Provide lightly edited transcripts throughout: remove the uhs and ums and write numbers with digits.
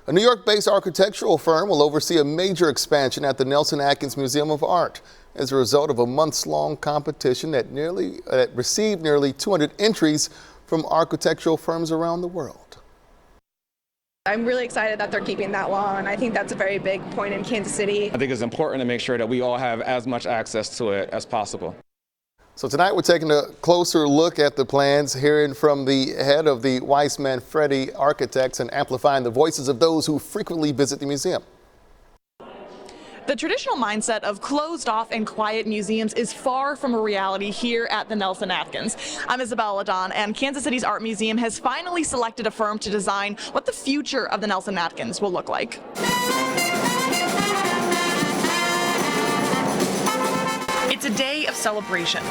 A New York-based architectural firm will oversee a major expansion at the Nelson-Atkins Museum of Art as a result of a months-long competition that received nearly 200 entries from architectural firms around the world. I'm really excited that they're keeping that law, and I think that's a very big point in Kansas City. I think it's important to make sure that we all have as much access to it as possible. So tonight we're taking a closer look at the plans, hearing from the head of the Weiss Manfredi Architects and amplifying the voices of those who frequently visit the museum. The traditional mindset of closed-off and quiet museums is far from a reality here at the Nelson-Atkins. I'm Isabella LaDon, and Kansas City's Art Museum has finally selected a firm to design what the future of the Nelson-Atkins will look like. It's a day of celebration.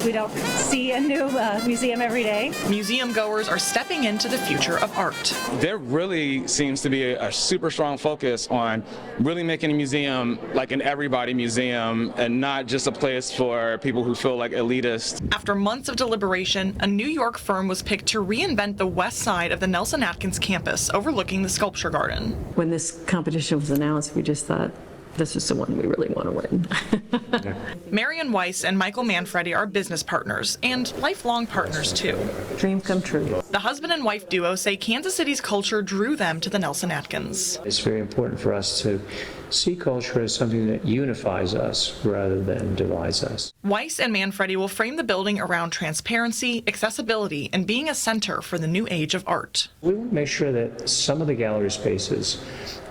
We don't see a new museum every day. Museum goers are stepping into the future of art. There really seems to be a super strong focus on really making a museum like an everybody museum and not just a place for people who feel like elitist. After months of deliberation, a New York firm was picked to reinvent the west side of the Nelson-Atkins campus overlooking the sculpture garden. When this competition was announced, we just thought, this is the one we really want to win. Marion Weiss and Michael Manfredi are business partners and lifelong partners too. Dream come true. The husband and wife duo say Kansas City's culture drew them to the Nelson-Atkins. It's very important for us to see culture as something that unifies us rather than divides us. Weiss and Manfredi will frame the building around transparency, accessibility, and being a center for the new age of art. We want to make sure that some of the gallery spaces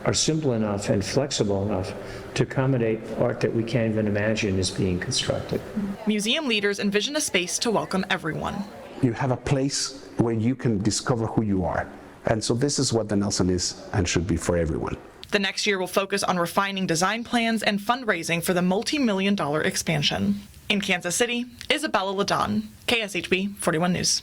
are simple enough and flexible enough to accommodate art that we can't even imagine is being constructed. Museum leaders envision a space to welcome everyone. You have a place where you can discover who you are. And so this is what the Nelson is and should be for everyone. The next year will focus on refining design plans and fundraising for the multi-million-dollar expansion. In Kansas City, Isabella LaDon, KSHB 41 News.